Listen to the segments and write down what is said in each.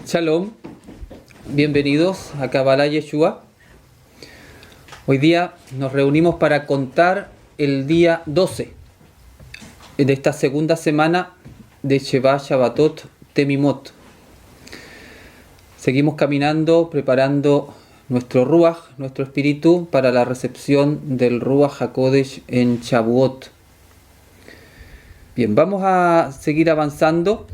Shalom, bienvenidos a Kabbalah Yeshua. Hoy día nos reunimos para contar el día 12 de esta segunda semana de Sheva Shabbatot Temimot. Seguimos caminando, preparando nuestro Ruach, nuestro espíritu, para la recepción del Ruach HaKodesh en Shavuot. Bien, vamos a seguir avanzando.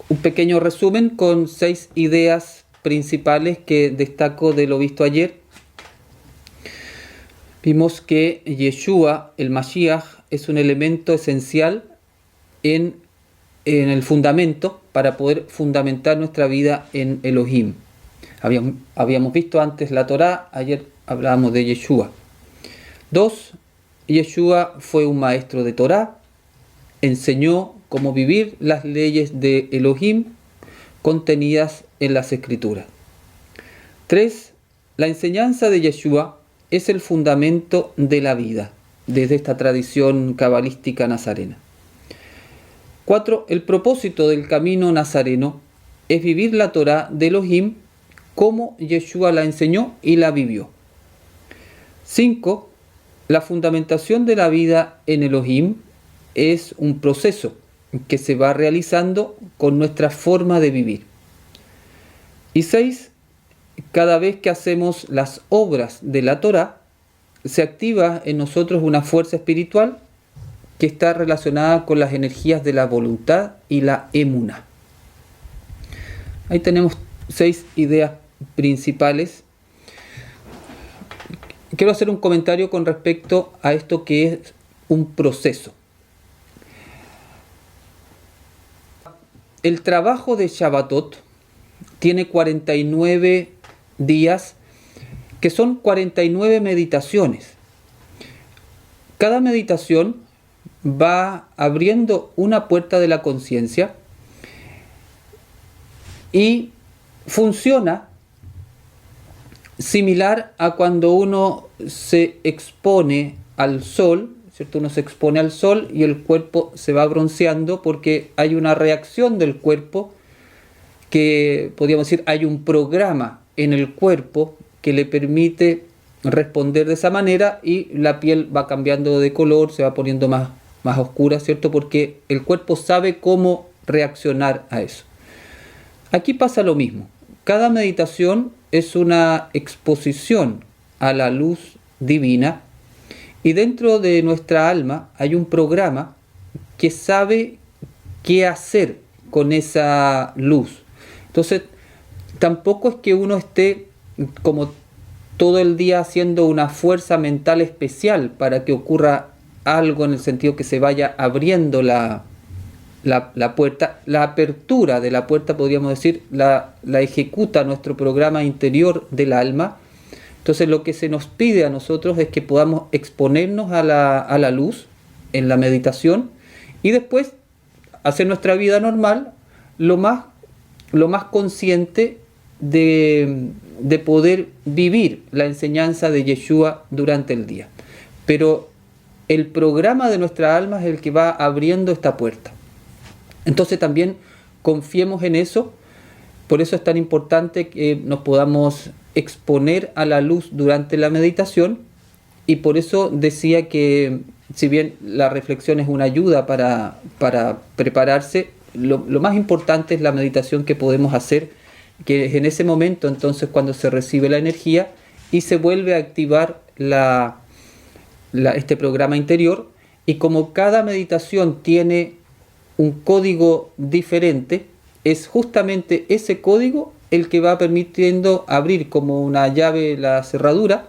Un pequeño resumen con 6 ideas principales que destaco de lo visto ayer. Vimos que Yeshua, el Mashiach, es un elemento esencial en el fundamento para poder fundamentar nuestra vida en Elohim. Habíamos visto antes la Torá, ayer hablábamos de Yeshua. 2. Yeshua fue un maestro de Torá, enseñó cómo vivir las leyes de Elohim contenidas en las Escrituras. 3. La enseñanza de Yeshua es el fundamento de la vida, desde esta tradición cabalística nazarena. 4. El propósito del camino nazareno es vivir la Torá de Elohim como Yeshua la enseñó y la vivió. 5. La fundamentación de la vida en Elohim es un proceso que se va realizando con nuestra forma de vivir. Y 6. Cada vez que hacemos las obras de la Torá, se activa en nosotros una fuerza espiritual que está relacionada con las energías de la voluntad y la emuná. Ahí tenemos 6 ideas principales. Quiero hacer un comentario con respecto a esto que es un proceso. El trabajo de Shabbatot tiene 49 días, que son 49 meditaciones. Cada meditación va abriendo una puerta de la conciencia y funciona similar a cuando uno se expone al sol, ¿cierto? Uno se expone al sol y el cuerpo se va bronceando porque hay una reacción del cuerpo que, podríamos decir, hay un programa en el cuerpo que le permite responder de esa manera y la piel va cambiando de color, se va poniendo más oscura, ¿cierto? Porque el cuerpo sabe cómo reaccionar a eso. Aquí pasa lo mismo. Cada meditación es una exposición a la luz divina. Y dentro de nuestra alma hay un programa que sabe qué hacer con esa luz. Entonces, tampoco es que uno esté como todo el día haciendo una fuerza mental especial para que ocurra algo en el sentido que se vaya abriendo la puerta. La apertura de la puerta, podríamos decir, la ejecuta nuestro programa interior del alma. Entonces lo que se nos pide a nosotros es que podamos exponernos a la luz en la meditación y después hacer nuestra vida normal lo más consciente de poder vivir la enseñanza de Yeshua durante el día. Pero el programa de nuestra alma es el que va abriendo esta puerta. Entonces también confiemos en eso. Por eso es tan importante que nos podamos exponer a la luz durante la meditación, y por eso decía que si bien la reflexión es una ayuda para prepararse, lo más importante es la meditación que podemos hacer, que es en ese momento entonces cuando se recibe la energía y se vuelve a activar este programa interior. Y como cada meditación tiene un código diferente, es justamente ese código el que va permitiendo abrir como una llave la cerradura,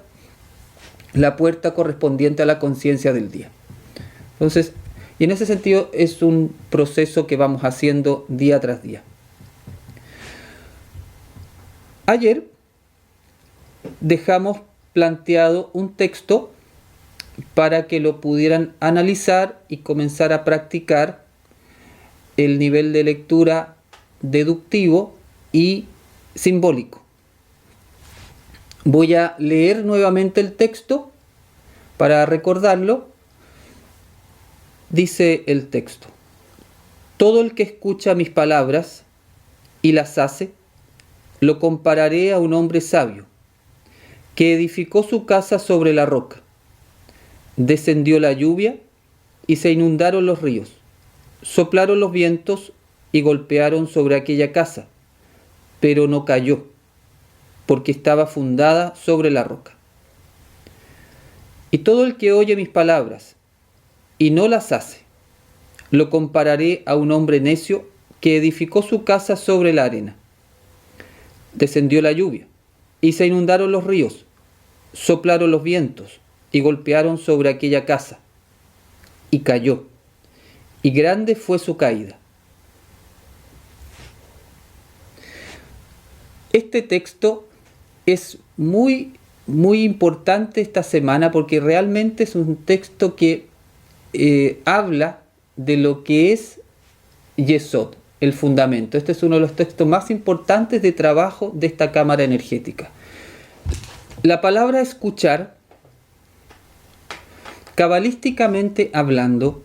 la puerta correspondiente a la conciencia del día. Entonces, y en ese sentido es un proceso que vamos haciendo día tras día. Ayer dejamos planteado un texto para que lo pudieran analizar y comenzar a practicar el nivel de lectura deductivo y simbólico. Voy a leer nuevamente el texto para recordarlo. Dice el texto: todo el que escucha mis palabras y las hace, lo compararé a un hombre sabio, que edificó su casa sobre la roca. Descendió la lluvia y se inundaron los ríos. Soplaron los vientos y golpearon sobre aquella casa, pero no cayó, porque estaba fundada sobre la roca. Y todo el que oye mis palabras y no las hace, lo compararé a un hombre necio que edificó su casa sobre la arena. Descendió la lluvia y se inundaron los ríos, soplaron los vientos y golpearon sobre aquella casa, y cayó, y grande fue su caída. Este texto es muy importante esta semana porque realmente es un texto que habla de lo que es Yesod, el fundamento. Este es uno de los textos más importantes de trabajo de esta cámara energética. La palabra escuchar, cabalísticamente hablando,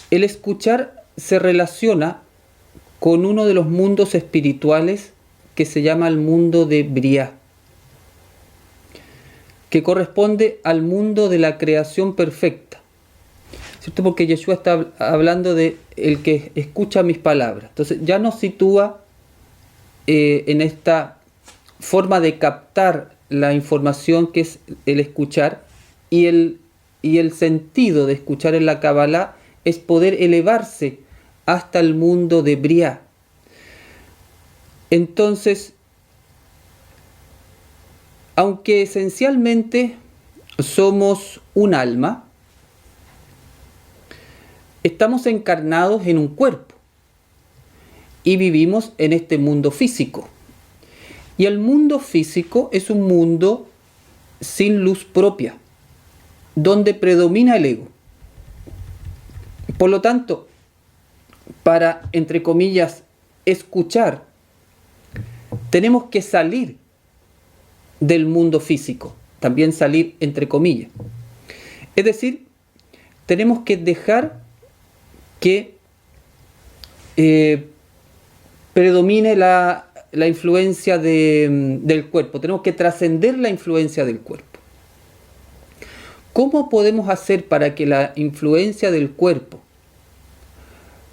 el escuchar se relaciona con uno de los mundos espirituales que se llama el mundo de Briá, que corresponde al mundo de la creación perfecta, ¿cierto? Porque Yeshua está hablando de el que escucha mis palabras. Entonces ya nos sitúa en esta forma de captar la información que es el escuchar, y el sentido de escuchar en la Kabbalah es poder elevarse hasta el mundo de Briá. Entonces, aunque esencialmente somos un alma, estamos encarnados en un cuerpo y vivimos en este mundo físico. Y el mundo físico es un mundo sin luz propia, donde predomina el ego. Por lo tanto, para, entre comillas, escuchar, tenemos que salir del mundo físico, también salir entre comillas. Es decir, tenemos que dejar que predomine la influencia del cuerpo. Tenemos que trascender la influencia del cuerpo. ¿Cómo podemos hacer para que la influencia del cuerpo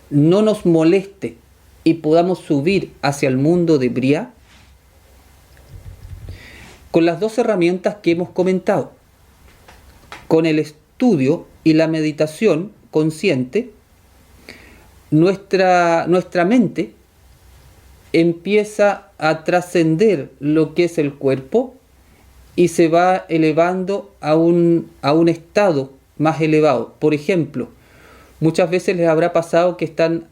no nos moleste y podamos subir hacia el mundo de Briá? Con las dos herramientas que hemos comentado, con el estudio y la meditación consciente, nuestra mente empieza a trascender lo que es el cuerpo y se va elevando a un estado más elevado. Por ejemplo, muchas veces les habrá pasado que están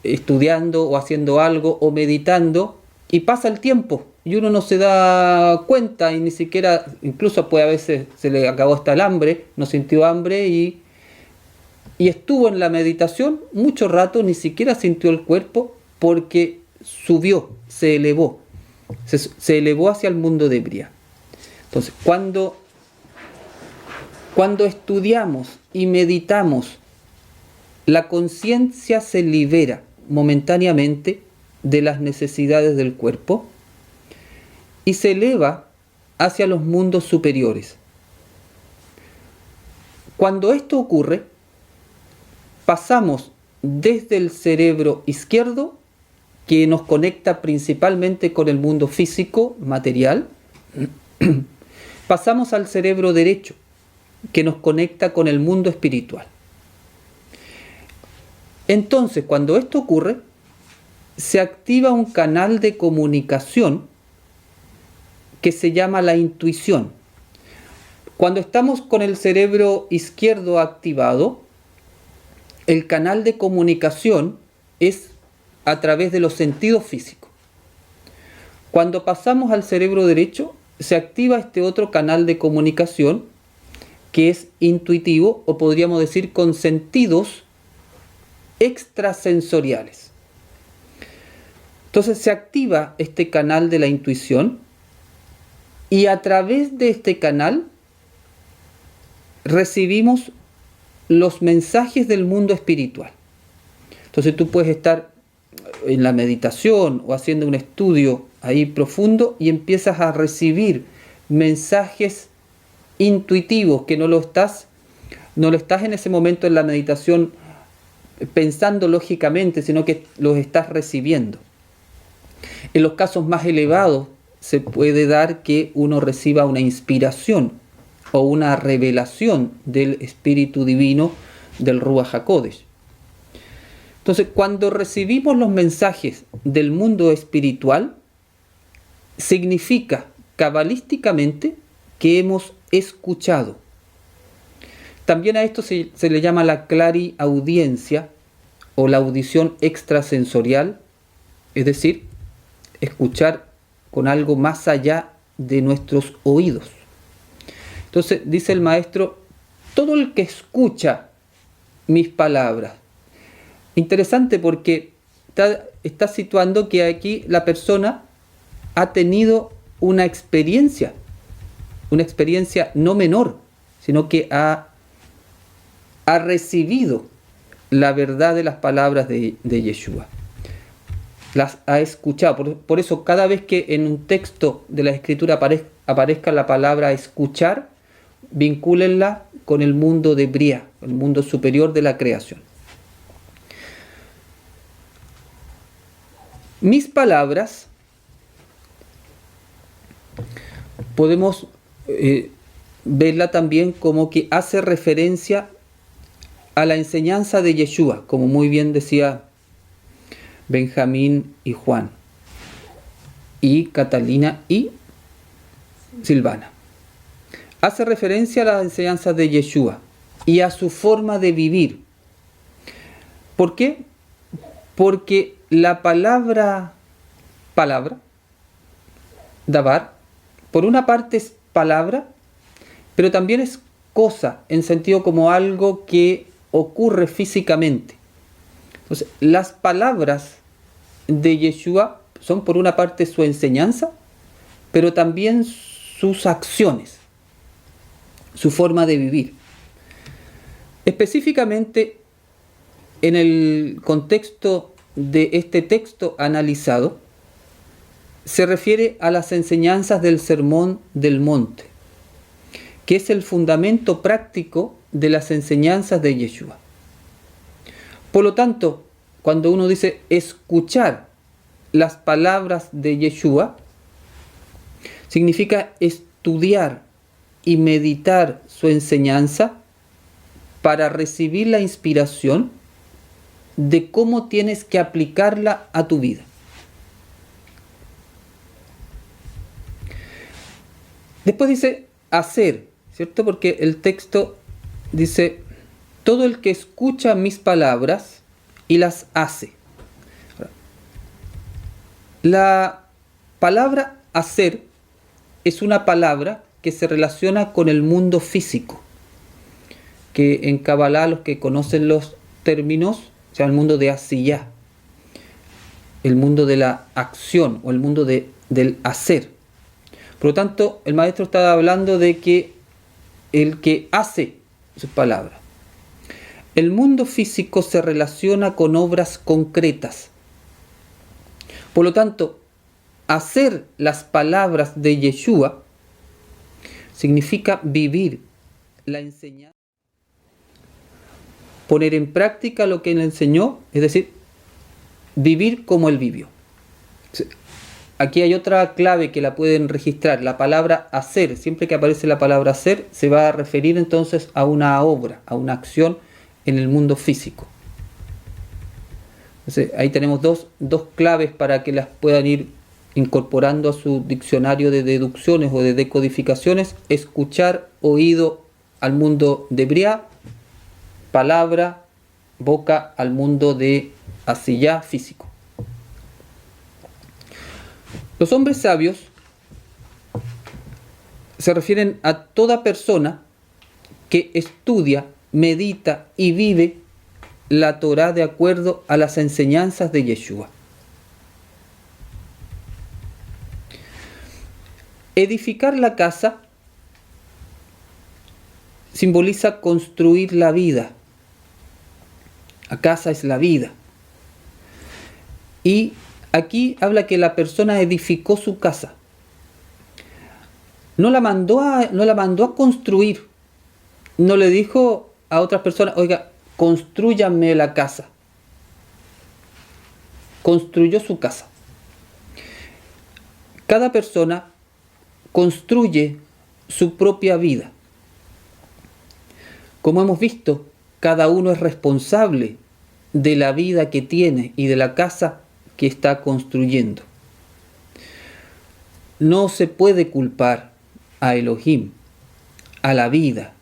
estudiando o haciendo algo o meditando y pasa el tiempo y uno no se da cuenta y ni siquiera, incluso puede a veces se le acabó hasta el hambre, no sintió hambre y estuvo en la meditación mucho rato, ni siquiera sintió el cuerpo porque subió, se elevó hacia el mundo de Briá. Entonces, cuando estudiamos y meditamos, la conciencia se libera momentáneamente de las necesidades del cuerpo y se eleva hacia los mundos superiores. Cuando esto ocurre, pasamos desde el cerebro izquierdo, que nos conecta principalmente con el mundo físico, material, pasamos al cerebro derecho, que nos conecta con el mundo espiritual. Entonces, cuando esto ocurre, se activa un canal de comunicación que se llama la intuición. Cuando estamos con el cerebro izquierdo activado, el canal de comunicación es a través de los sentidos físicos. Cuando pasamos al cerebro derecho, se activa este otro canal de comunicación que es intuitivo, o podríamos decir con sentidos extrasensoriales. Entonces se activa este canal de la intuición y a través de este canal recibimos los mensajes del mundo espiritual. Entonces tú puedes estar en la meditación o haciendo un estudio ahí profundo y empiezas a recibir mensajes intuitivos que no lo estás en ese momento en la meditación pensando lógicamente, sino que los estás recibiendo. En los casos más elevados se puede dar que uno reciba una inspiración o una revelación del Espíritu Divino, del Ruach HaKodesh. Entonces, cuando recibimos los mensajes del mundo espiritual, significa cabalísticamente que hemos escuchado. También a esto se le llama la clariaudiencia o la audición extrasensorial, es decir, escuchar con algo más allá de nuestros oídos. Entonces, dice el maestro, todo el que escucha mis palabras. Interesante porque está situando que aquí la persona ha tenido una experiencia no menor, sino que ha recibido la verdad de las palabras de Yeshua. Las ha escuchado. Por eso cada vez que en un texto de la Escritura aparezca la palabra escuchar, vincúlenla con el mundo de Briá, el mundo superior de la creación. Mis palabras podemos verla también como que hace referencia a la enseñanza de Yeshua, como muy bien decía Benjamín y Juan, y Catalina y Silvana. Hace referencia a la enseñanza de Yeshua y a su forma de vivir. ¿Por qué? Porque la palabra, davar, por una parte es palabra, pero también es cosa, en sentido como algo que ocurre físicamente. Entonces, las palabras de Yeshua son por una parte su enseñanza, pero también sus acciones, su forma de vivir. Específicamente, en el contexto de este texto analizado, se refiere a las enseñanzas del Sermón del Monte, que es el fundamento práctico de las enseñanzas de Yeshua. Por lo tanto, cuando uno dice escuchar las palabras de Yeshua, significa estudiar y meditar su enseñanza para recibir la inspiración de cómo tienes que aplicarla a tu vida. Después dice hacer, ¿cierto? Porque el texto dice, todo el que escucha mis palabras y las hace. La palabra hacer es una palabra que se relaciona con el mundo físico, que en Kabbalah, los que conocen los términos, o sea, el mundo de Asiyá, el mundo de la acción o el mundo del hacer. Por lo tanto, el maestro está hablando de que el que hace sus palabras. El mundo físico se relaciona con obras concretas. Por lo tanto, hacer las palabras de Yeshua significa vivir la enseñanza, poner en práctica lo que él enseñó, es decir, vivir como él vivió. Aquí hay otra clave que la pueden registrar, la palabra hacer. Siempre que aparece la palabra hacer, se va a referir entonces a una obra, a una acción en el mundo físico. Entonces, ahí tenemos dos claves para que las puedan ir incorporando a su diccionario de deducciones o de decodificaciones. Escuchar, oído al mundo de Briá, palabra, boca al mundo de Asiyá, físico. Los hombres sabios se refieren a toda persona que estudia, medita y vive la Torá de acuerdo a las enseñanzas de Yeshua. Edificar la casa simboliza construir la vida. La casa es la vida. Y aquí habla que la persona edificó su casa. No la mandó a construir. No le dijo a otras personas, oiga, constrúyanme la casa. Construyó su casa. Cada persona construye su propia vida. Como hemos visto, cada uno es responsable de la vida que tiene y de la casa que está construyendo. No se puede culpar a Elohim, a la vida,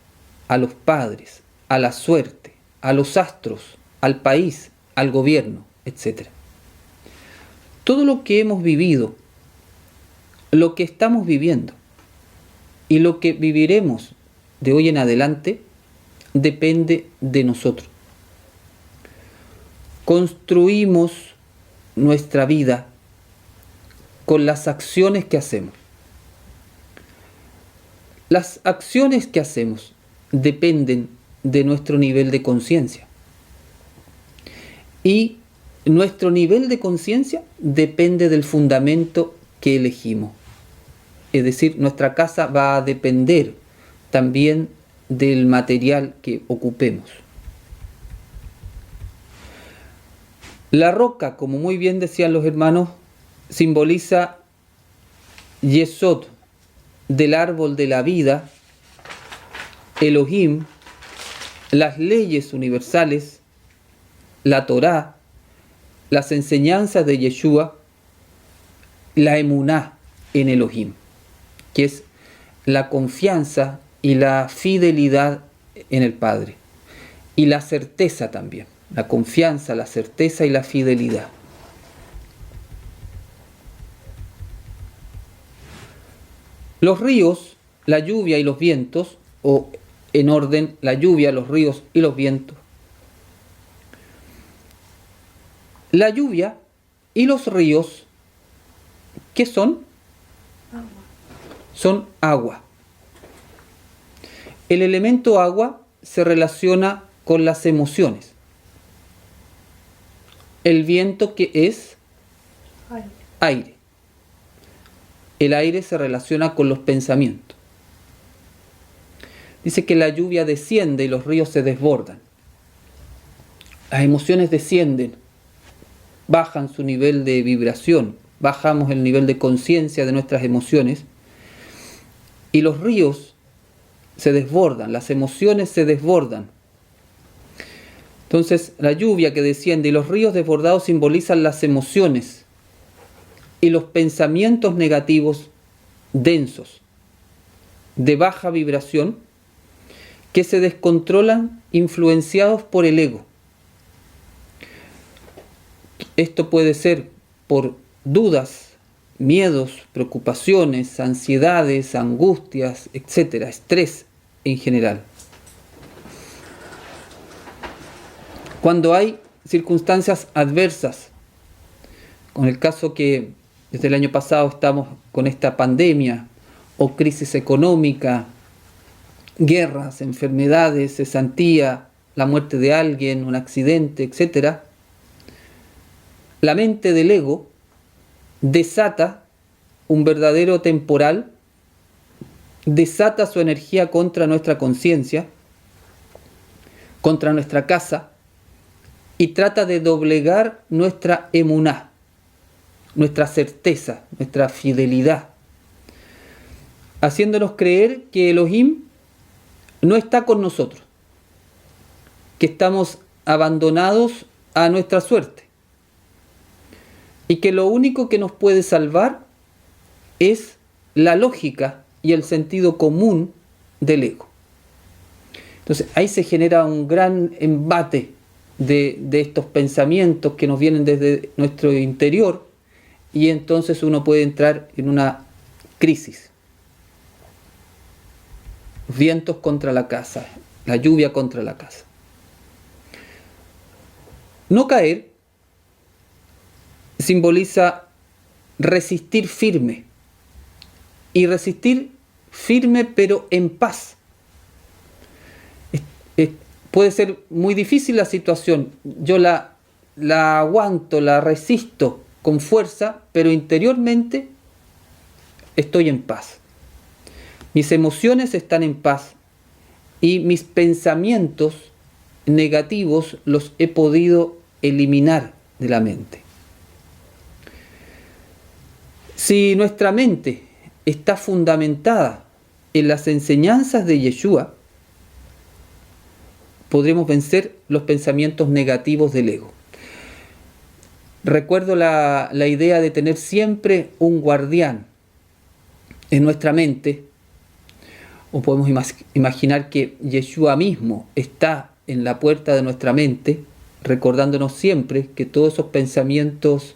a los padres, a la suerte, a los astros, al país, al gobierno, etc. Todo lo que hemos vivido, lo que estamos viviendo y lo que viviremos de hoy en adelante depende de nosotros. Construimos nuestra vida con las acciones que hacemos. Las acciones que hacemos dependen de nuestro nivel de conciencia. Y nuestro nivel de conciencia depende del fundamento que elegimos. Es decir, nuestra casa va a depender también del material que ocupemos. La roca, como muy bien decían los hermanos, simboliza Yesod, del árbol de la vida, Elohim, las leyes universales, la Torá, las enseñanzas de Yeshua, la emuná en Elohim, que es la confianza y la fidelidad en el Padre, y la certeza también, la confianza, la certeza y la fidelidad. Los ríos, la lluvia y los vientos, o en orden, la lluvia, los ríos y los vientos. La lluvia y los ríos, ¿qué son? Agua. Son agua. El elemento agua se relaciona con las emociones. El viento, ¿qué es? Aire. El aire se relaciona con los pensamientos. Dice que la lluvia desciende y los ríos se desbordan. Las emociones descienden, bajan su nivel de vibración, bajamos el nivel de conciencia de nuestras emociones y los ríos se desbordan, las emociones se desbordan. Entonces, la lluvia que desciende y los ríos desbordados simbolizan las emociones y los pensamientos negativos densos, de baja vibración, que se descontrolan influenciados por el ego. Esto puede ser por dudas, miedos, preocupaciones, ansiedades, angustias, etc., estrés en general. Cuando hay circunstancias adversas, con el caso que desde el año pasado estamos con esta pandemia o crisis económica, guerras, enfermedades, cesantía, la muerte de alguien, un accidente, etc., la mente del ego desata un verdadero temporal, desata su energía contra nuestra conciencia, contra nuestra casa, y trata de doblegar nuestra emuná, nuestra certeza, nuestra fidelidad, haciéndonos creer que Elohim no está con nosotros, que estamos abandonados a nuestra suerte y que lo único que nos puede salvar es la lógica y el sentido común del ego. Entonces ahí se genera un gran embate de estos pensamientos que nos vienen desde nuestro interior y entonces uno puede entrar en una crisis. Vientos contra la casa, la lluvia contra la casa. No caer simboliza resistir firme, y resistir firme pero en paz. Puede ser muy difícil la situación, yo la la aguanto, la resisto con fuerza, pero interiormente estoy en paz. Mis emociones están en paz y mis pensamientos negativos los he podido eliminar de la mente. Si nuestra mente está fundamentada en las enseñanzas de Yeshua, podremos vencer los pensamientos negativos del ego. Recuerdo la idea de tener siempre un guardián en nuestra mente, o podemos imaginar que Yeshua mismo está en la puerta de nuestra mente, recordándonos siempre que todos esos pensamientos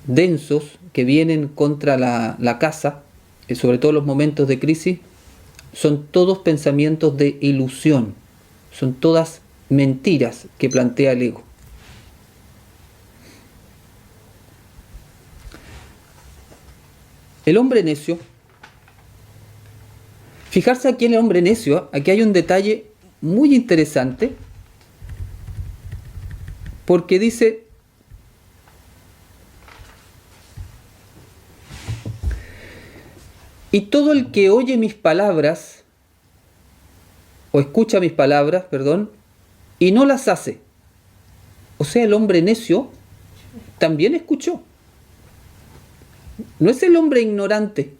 densos que vienen contra la casa, sobre todo en los momentos de crisis, son todos pensamientos de ilusión, son todas mentiras que plantea el ego. El hombre necio, fijarse aquí en el hombre necio, aquí hay un detalle muy interesante, porque dice: y todo el que oye mis palabras, o escucha mis palabras, perdón, y no las hace. O sea, el hombre necio también escuchó. No es el hombre ignorante.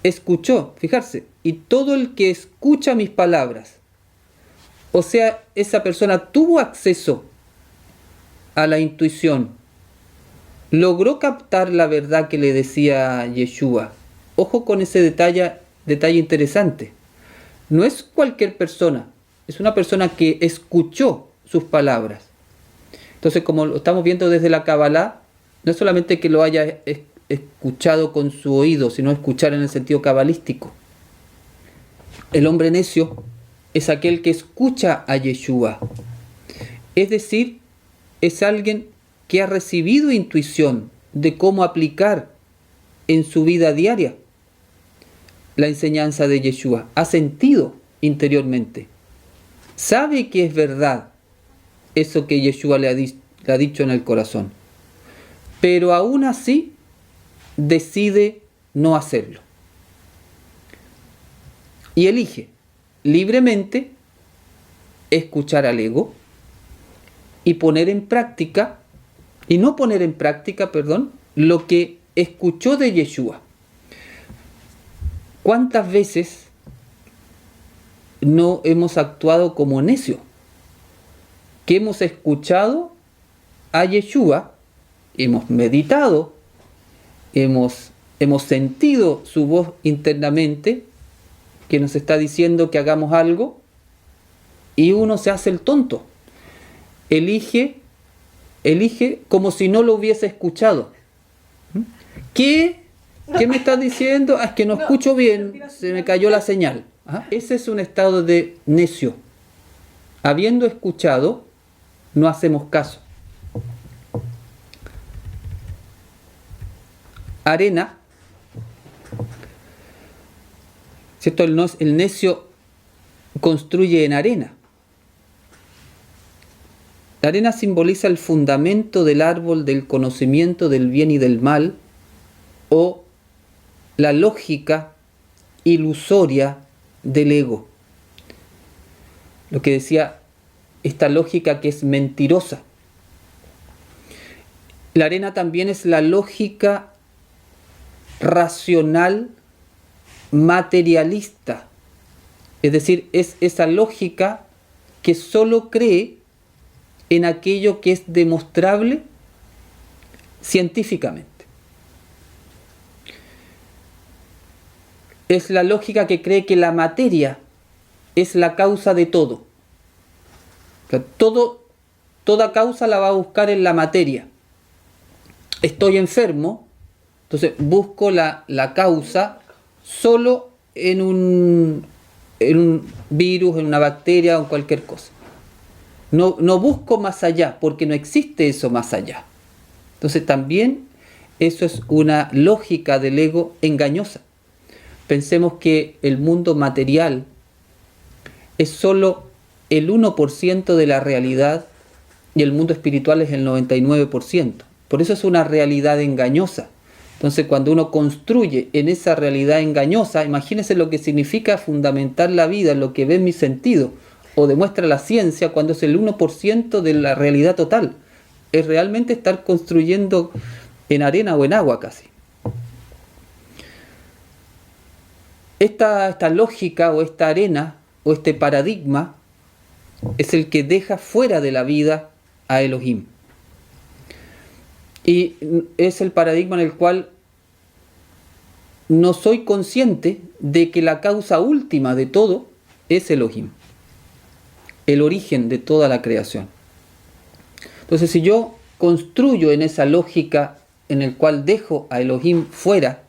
Escuchó, fijarse, y todo el que escucha mis palabras. O sea, esa persona tuvo acceso a la intuición. Logró captar la verdad que le decía Yeshua. Ojo con ese detalle interesante. No es cualquier persona, es una persona que escuchó sus palabras. Entonces, como lo estamos viendo desde la Kabbalah, no es solamente que lo haya escuchado con su oído, sino escuchar en el sentido cabalístico. El hombre necio es aquel que escucha a Yeshua. Es decir, es alguien que ha recibido intuición de cómo aplicar en su vida diaria la enseñanza de Yeshua. Ha sentido interiormente. Sabe que es verdad eso que Yeshua le ha dicho en el corazón. Pero aún así decide no hacerlo. Y elige libremente escuchar al ego y no poner en práctica, lo que escuchó de Yeshua. ¿Cuántas veces no hemos actuado como necios? Que hemos escuchado a Yeshua, hemos meditado, hemos sentido su voz internamente que nos está diciendo que hagamos algo, y uno se hace el tonto. Elige como si no lo hubiese escuchado. ¿Qué me estás diciendo? Es que no escucho bien, se me cayó la señal. Ese es un estado de necio. Habiendo escuchado, no hacemos caso. Arena, ¿cierto? El necio construye en arena. La arena simboliza el fundamento del árbol del conocimiento del bien y del mal, o la lógica ilusoria del ego. Lo que decía, esta lógica que es mentirosa. La arena también es la lógica racional materialista. Es decir, es esa lógica que solo cree en aquello que es demostrable científicamente. Es la lógica que cree que la materia es la causa de todo. O sea, toda causa la va a buscar en la materia. Estoy enfermo, entonces busco la causa solo en un virus, en una bacteria o en cualquier cosa. No busco más allá, porque no existe eso más allá. Entonces también eso es una lógica del ego engañosa. Pensemos que el mundo material es solo el 1% de la realidad y el mundo espiritual es el 99%. Por eso es una realidad engañosa. Entonces, cuando uno construye en esa realidad engañosa, imagínense lo que significa fundamentar la vida en lo que ve en mi sentido, o demuestra la ciencia cuando es el 1% de la realidad total. Es realmente estar construyendo en arena o en agua casi. Esta lógica o esta arena o este paradigma es el que deja fuera de la vida a Elohim. Y es el paradigma en el cual no soy consciente de que la causa última de todo es Elohim, el origen de toda la creación. Entonces, si yo construyo en esa lógica en el cual dejo a Elohim fuera,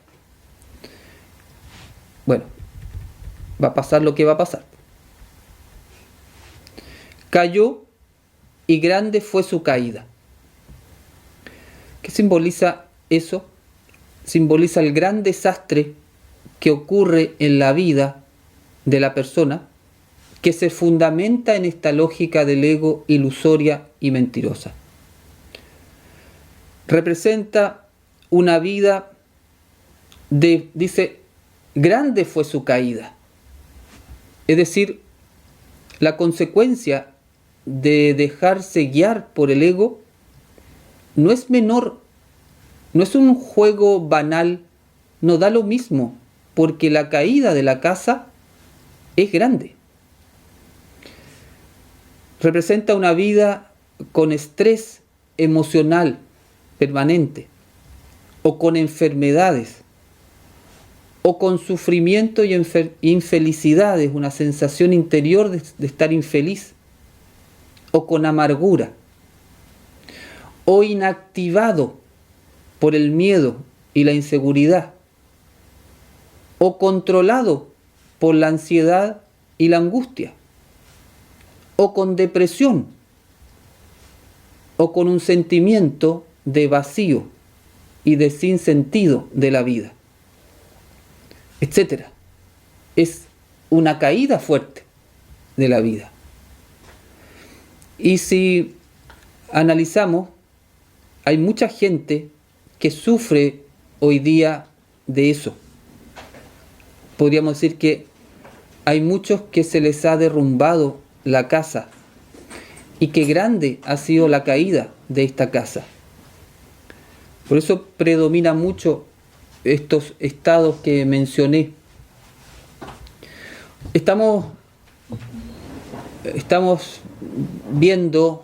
bueno, va a pasar lo que va a pasar. Cayó y grande fue su caída. ¿Qué simboliza eso? Simboliza el gran desastre que ocurre en la vida de la persona, que se fundamenta en esta lógica del ego ilusoria y mentirosa. Representa una vida dice, grande fue su caída. Es decir, la consecuencia de dejarse guiar por el ego no es menor, no es un juego banal, no da lo mismo, porque la caída de la casa es grande. Representa una vida con estrés emocional permanente, o con enfermedades, o con sufrimiento y infelicidades, una sensación interior de estar infeliz, o con amargura, o inactivado por el miedo y la inseguridad, o controlado por la ansiedad y la angustia, o con depresión, o con un sentimiento de vacío y de sinsentido de la vida, etc. Es una caída fuerte de la vida. Y si analizamos, hay mucha gente que sufre hoy día de eso. Podríamos decir que hay muchos que se les ha derrumbado la casa y que grande ha sido la caída de esta casa. Por eso predomina mucho estos estados que mencioné. Estamos viendo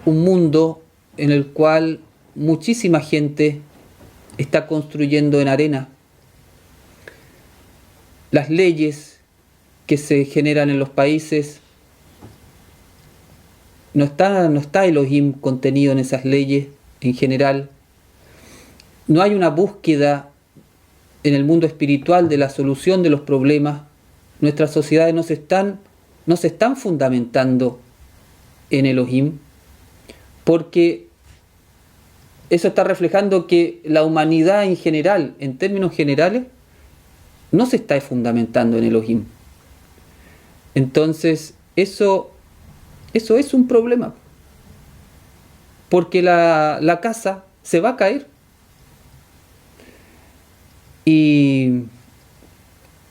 un mundo en el cual muchísima gente está construyendo en arena. Las leyes que se generan en los países, no está Elohim contenido en esas leyes en general. No hay una búsqueda en el mundo espiritual de la solución de los problemas. Nuestras sociedades no se están fundamentando en Elohim, porque eso está reflejando que la humanidad en general, en términos generales, no se está fundamentando en Elohim. Entonces, eso es un problema, porque la casa se va a caer. Y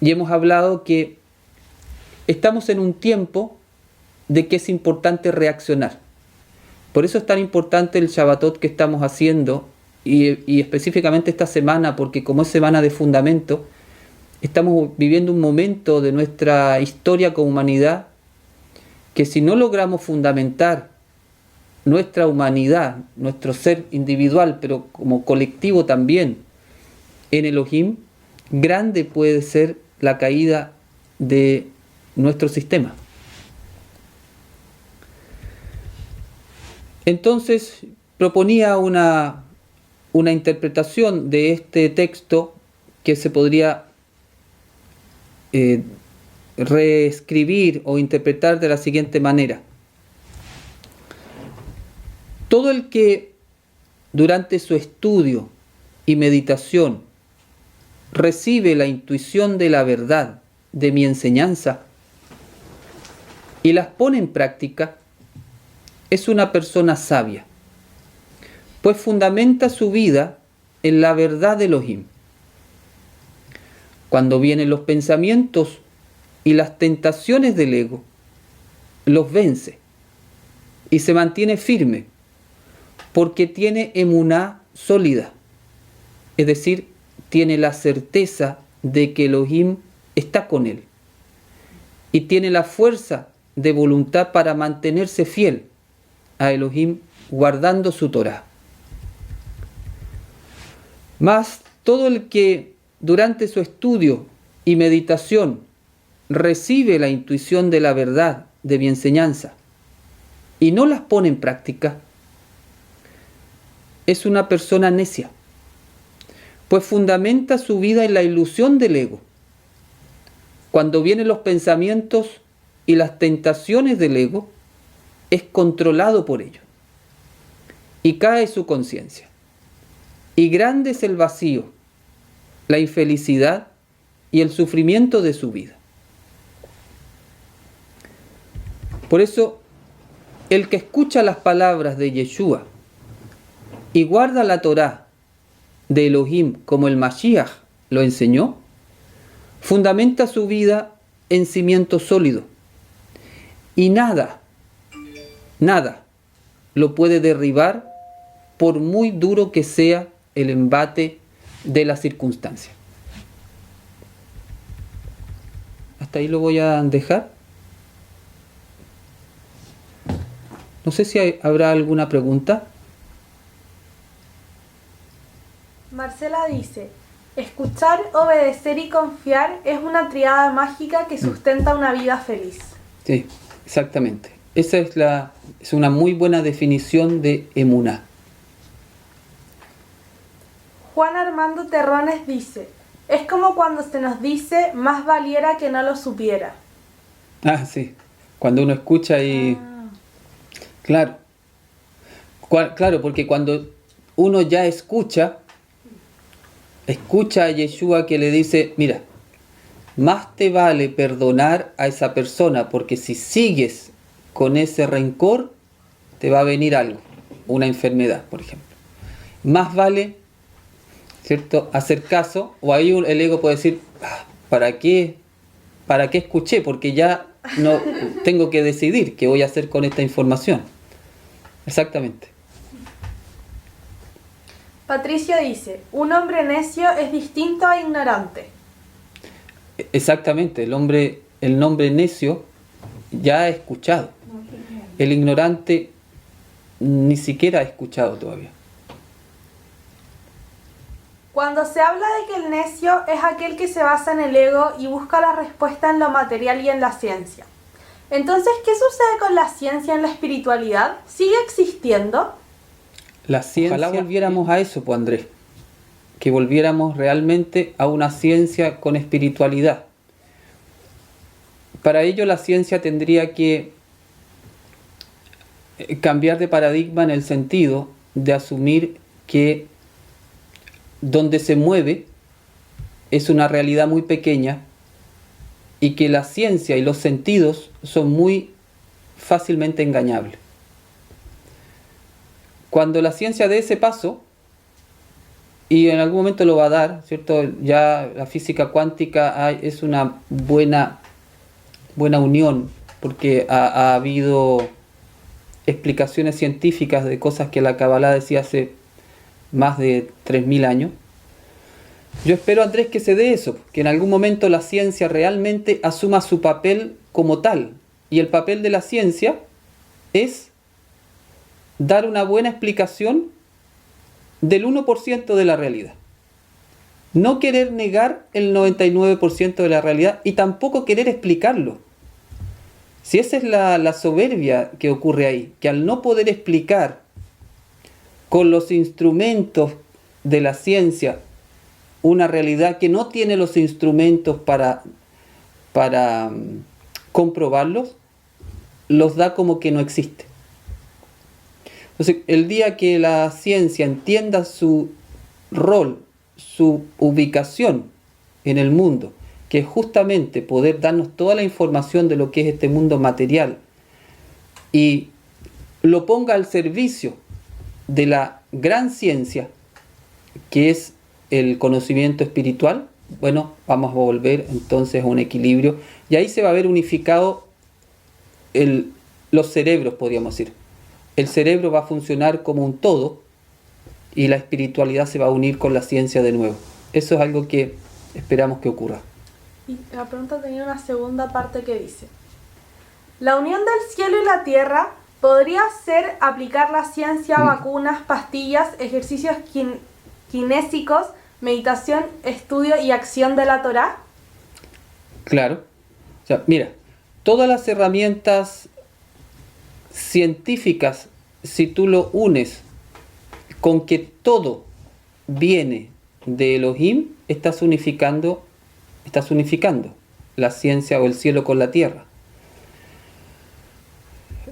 hemos hablado que estamos en un tiempo de que es importante reaccionar. Por eso es tan importante el Shabbatot que estamos haciendo, y específicamente esta semana, porque como es semana de fundamento, estamos viviendo un momento de nuestra historia como humanidad que si no logramos fundamentar nuestra humanidad, nuestro ser individual, pero como colectivo también, en Elohim, grande puede ser la caída de nuestro sistema. Entonces proponía una interpretación de este texto que se podría reescribir o interpretar de la siguiente manera. Todo el que durante su estudio y meditación recibe la intuición de la verdad de mi enseñanza y las pone en práctica, es una persona sabia, pues fundamenta su vida en la verdad de Elohim. Cuando vienen los pensamientos y las tentaciones del ego, los vence y se mantiene firme, porque tiene emuná sólida, es decir, tiene la certeza de que Elohim está con él y tiene la fuerza de voluntad para mantenerse fiel a Elohim guardando su Torá. Mas todo el que durante su estudio y meditación recibe la intuición de la verdad de mi enseñanza y no las pone en práctica, es una persona necia, pues fundamenta su vida en la ilusión del ego. Cuando vienen los pensamientos y las tentaciones del ego, es controlado por ellos y cae su conciencia. Y grande es el vacío, la infelicidad y el sufrimiento de su vida. Por eso, el que escucha las palabras de Yeshua y guarda la Torá de Elohim como el Mashiach lo enseñó, fundamenta su vida en cimiento sólido y nada lo puede derribar por muy duro que sea el embate de las circunstancias. Hasta ahí lo voy a dejar. No sé si habrá alguna pregunta. Marcela dice: escuchar, obedecer y confiar es una triada mágica que sustenta una vida feliz. Sí, exactamente. Esa es una muy buena definición de emuná. Juan Armando Terrones dice: es como cuando se nos dice más valiera que no lo supiera. Ah, sí. Cuando uno escucha y... Claro. Claro, porque cuando uno ya escucha a Yeshua que le dice, mira, más te vale perdonar a esa persona, porque si sigues con ese rencor, te va a venir algo, una enfermedad, por ejemplo. Más vale, ¿cierto?, hacer caso, o ahí el ego puede decir, ¿para qué escuché? Porque ya no tengo que decidir qué voy a hacer con esta información. Exactamente. Patricio dice: un hombre necio es distinto a ignorante. Exactamente, el nombre necio ya ha escuchado. El ignorante ni siquiera ha escuchado todavía. Cuando se habla de que el necio es aquel que se basa en el ego y busca la respuesta en lo material y en la ciencia, entonces, ¿qué sucede con la ciencia en la espiritualidad? ¿Sigue existiendo? La ciencia, ojalá volviéramos a eso, pues Andrés, que volviéramos realmente a una ciencia con espiritualidad. Para ello la ciencia tendría que cambiar de paradigma en el sentido de asumir que donde se mueve es una realidad muy pequeña y que la ciencia y los sentidos son muy fácilmente engañables. Cuando la ciencia dé ese paso, y en algún momento lo va a dar, ¿cierto? Ya la física cuántica es una buena unión, porque ha habido explicaciones científicas de cosas que la Kabbalah decía hace más de 3000 años. Yo espero, Andrés, que se dé eso, que en algún momento la ciencia realmente asuma su papel como tal. Y el papel de la ciencia es dar una buena explicación del 1% de la realidad. No querer negar el 99% de la realidad y tampoco querer explicarlo. Si esa es la soberbia que ocurre ahí, que al no poder explicar con los instrumentos de la ciencia una realidad que no tiene los instrumentos para comprobarlos, los da como que no existe. Entonces, el día que la ciencia entienda su rol, su ubicación en el mundo, que es justamente poder darnos toda la información de lo que es este mundo material y lo ponga al servicio de la gran ciencia, que es el conocimiento espiritual, bueno, vamos a volver entonces a un equilibrio, y ahí se va a ver unificado los cerebros, podríamos decir. El cerebro va a funcionar como un todo, y la espiritualidad se va a unir con la ciencia de nuevo. Eso es algo que esperamos que ocurra. Y la pregunta tenía una segunda parte que dice: la unión del cielo y la tierra podría ser aplicar la ciencia a vacunas, pastillas, ejercicios kinésicos, meditación, estudio y acción de la Torá. Claro. O sea, mira, todas las herramientas científicas, si tú lo unes con que todo viene de Elohim, estás unificando la ciencia o el cielo con la tierra.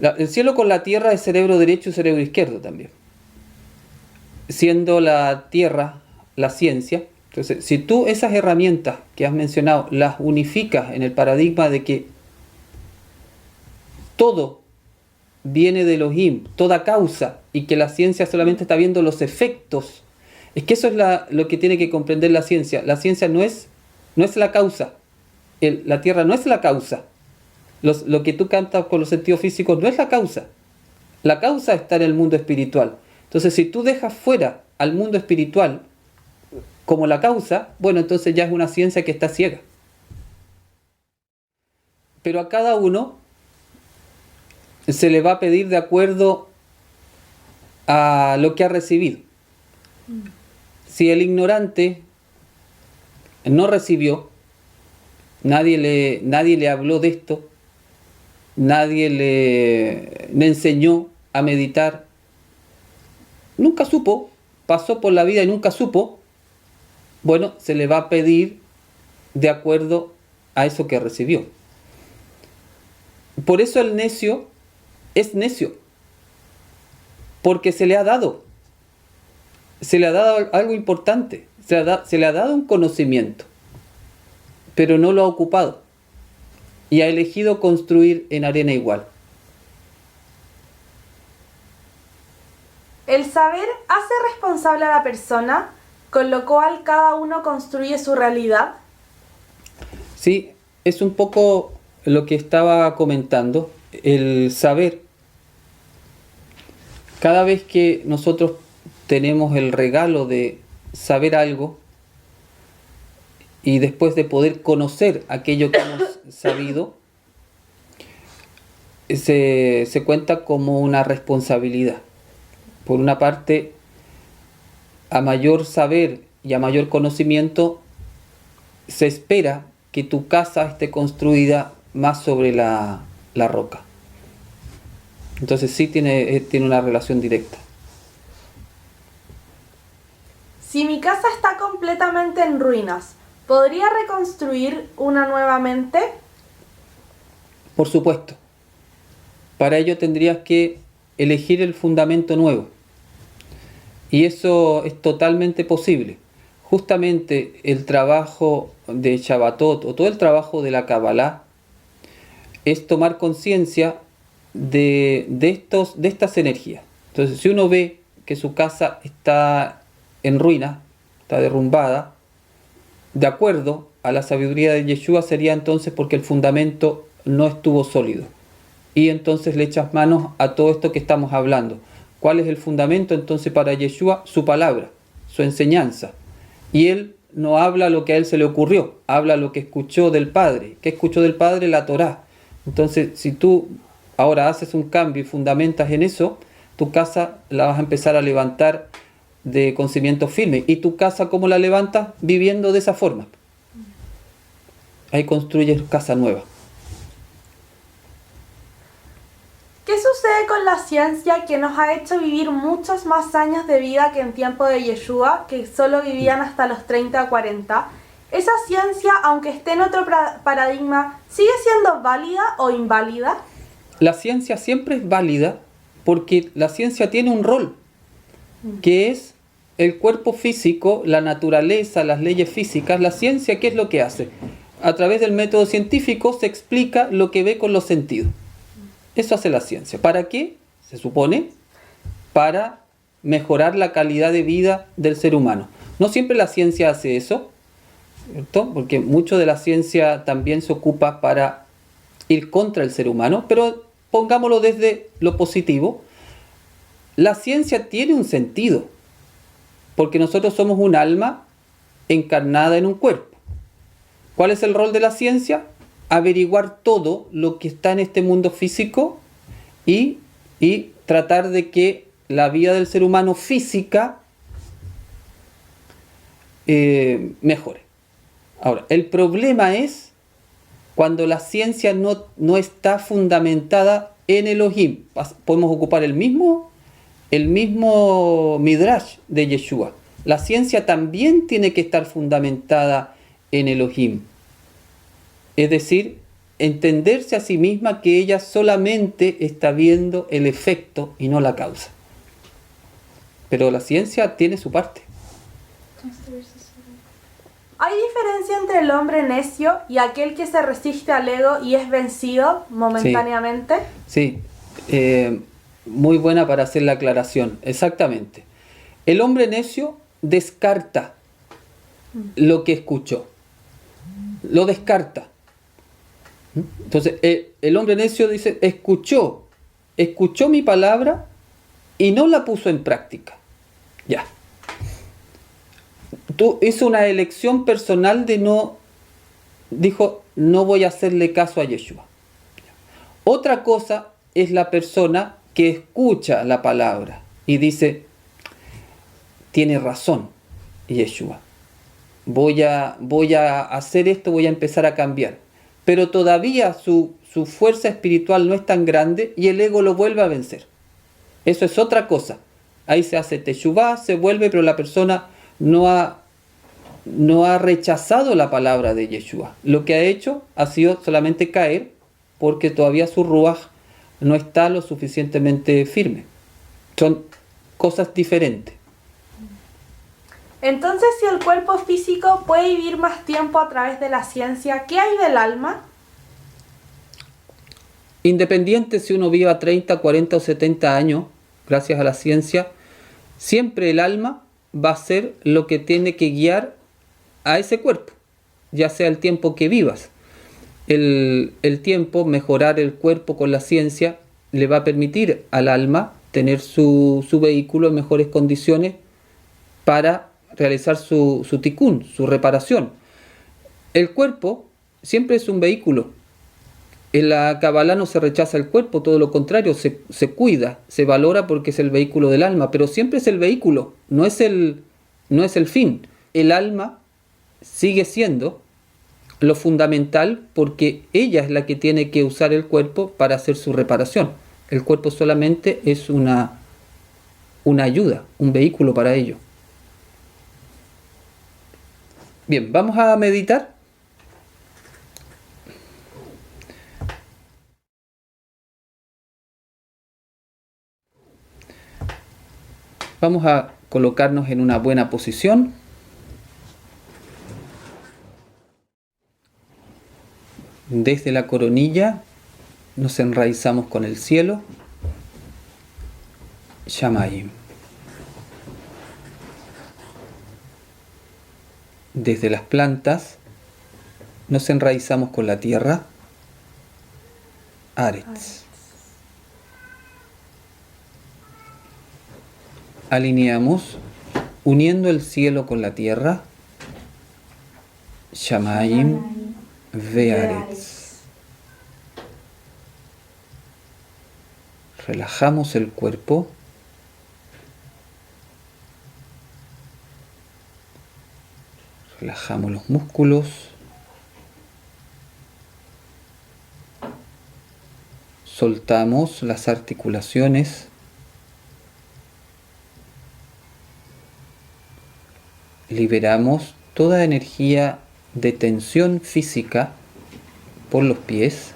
El cielo con la tierra es cerebro derecho y cerebro izquierdo también. Siendo la tierra la ciencia, entonces si tú esas herramientas que has mencionado las unificas en el paradigma de que todo viene de Elohim, toda causa, y que la ciencia solamente está viendo los efectos, es que eso es lo que tiene que comprender la ciencia. La ciencia no es la causa, la tierra no es la causa. Lo que tú cantas con los sentidos físicos no es la causa. La causa está en el mundo espiritual. Entonces, si tú dejas fuera al mundo espiritual como la causa, bueno, entonces ya es una ciencia que está ciega. Pero a cada uno se le va a pedir de acuerdo a lo que ha recibido. Si el ignorante no recibió, nadie le habló de esto, nadie le enseñó a meditar, nunca supo, pasó por la vida y nunca supo, bueno, se le va a pedir de acuerdo a eso que recibió. Por eso el necio es necio, porque se le ha dado algo importante, se le ha dado un conocimiento, pero no lo ha ocupado y ha elegido construir en arena igual. El saber hace responsable a la persona, con lo cual cada uno construye su realidad. Sí, es un poco lo que estaba comentando. El saber, cada vez que nosotros tenemos el regalo de saber algo y después de poder conocer aquello que hemos sabido, se cuenta como una responsabilidad. Por una parte, a mayor saber y a mayor conocimiento, se espera que tu casa esté construida más sobre la roca. Entonces sí tiene una relación directa. Si mi casa está completamente en ruinas, ¿podría reconstruir una nuevamente? Por supuesto. Para ello tendrías que elegir el fundamento nuevo. Y eso es totalmente posible. Justamente el trabajo de Shabbatot o todo el trabajo de la Kabbalah es tomar conciencia de estas energías. Entonces, si uno ve que su casa está en ruina, está derrumbada, de acuerdo a la sabiduría de Yeshua sería entonces porque el fundamento no estuvo sólido. Y entonces le echas manos a todo esto que estamos hablando. ¿Cuál es el fundamento entonces para Yeshua? Su palabra, su enseñanza. Y él no habla lo que a él se le ocurrió, habla lo que escuchó del Padre. ¿Qué escuchó del Padre? La Torá. Entonces, si tú ahora haces un cambio y fundamentas en eso, tu casa la vas a empezar a levantar con cimientos firmes. ¿Y tu casa cómo la levantas? Viviendo de esa forma. Ahí construyes casa nueva. ¿Qué sucede con la ciencia que nos ha hecho vivir muchos más años de vida que en tiempo de Yeshua, que solo vivían hasta los 30 o 40? ¿Esa ciencia, aunque esté en otro paradigma, sigue siendo válida o inválida? La ciencia siempre es válida porque la ciencia tiene un rol, que es el cuerpo físico, la naturaleza, las leyes físicas. La ciencia, ¿qué es lo que hace? A través del método científico se explica lo que ve con los sentidos. Eso hace la ciencia. ¿Para qué? se supone, para mejorar la calidad de vida del ser humano. No siempre la ciencia hace eso, ¿cierto? Porque mucho de la ciencia también se ocupa para ir contra el ser humano, pero pongámoslo desde lo positivo. La ciencia tiene un sentido, porque nosotros somos un alma encarnada en un cuerpo. ¿Cuál es el rol de la ciencia? Averiguar todo lo que está en este mundo físico y tratar de que la vida del ser humano física mejore. Ahora, el problema es cuando la ciencia no está fundamentada en Elohim. Podemos ocupar el mismo Midrash de Yeshua. La ciencia también tiene que estar fundamentada en Elohim. Es decir, entenderse a sí misma que ella solamente está viendo el efecto y no la causa. Pero la ciencia tiene su parte. ¿Hay diferencia entre el hombre necio y aquel que se resiste al ego y es vencido momentáneamente? Sí, muy buena para hacer la aclaración. Exactamente. El hombre necio descarta lo que escuchó. Lo descarta. Entonces, el hombre necio dice, escuchó mi palabra y no la puso en práctica. Ya. Hizo una elección personal dijo, no voy a hacerle caso a Yeshua. Otra cosa es la persona que escucha la palabra y dice, tiene razón Yeshua, voy a hacer esto, voy a empezar a cambiar. Pero todavía su fuerza espiritual no es tan grande y el ego lo vuelve a vencer. Eso es otra cosa. Ahí se hace teshuvá, se vuelve, pero la persona no ha rechazado la palabra de Yeshua. Lo que ha hecho ha sido solamente caer porque todavía su ruaj no está lo suficientemente firme. Son cosas diferentes. Entonces, si el cuerpo físico puede vivir más tiempo a través de la ciencia, ¿qué hay del alma? Independiente si uno viva 30, 40 o 70 años, gracias a la ciencia, siempre el alma va a ser lo que tiene que guiar a ese cuerpo, ya sea el tiempo que vivas. El tiempo, mejorar el cuerpo con la ciencia, le va a permitir al alma tener su vehículo en mejores condiciones para realizar su tikkun, su reparación. El cuerpo siempre es un vehículo. En la Kabbalah no se rechaza el cuerpo, todo lo contrario, se cuida, se valora porque es el vehículo del alma, pero siempre es el vehículo, no es el fin. El alma sigue siendo lo fundamental porque ella es la que tiene que usar el cuerpo para hacer su reparación. El cuerpo solamente es una ayuda, un vehículo para ello. Bien, vamos a meditar. Vamos a colocarnos en una buena posición. Desde la coronilla nos enraizamos con el cielo. Shamayim. Desde las plantas nos enraizamos con la tierra. Aretz. Alineamos uniendo el cielo con la tierra. Shamayim ve'aretz. Relajamos el cuerpo. Relajamos los músculos. Soltamos las articulaciones. Liberamos toda energía de tensión física por los pies.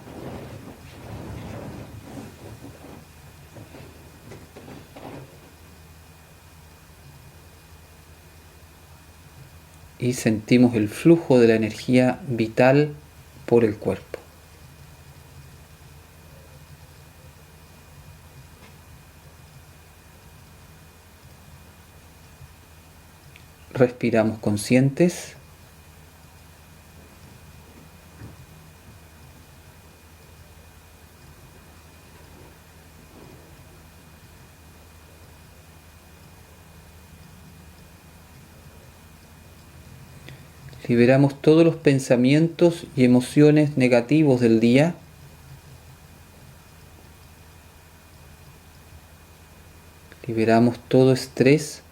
Y sentimos el flujo de la energía vital por el cuerpo. Respiramos conscientes. Liberamos todos los pensamientos y emociones negativos del día. Liberamos todo estrés,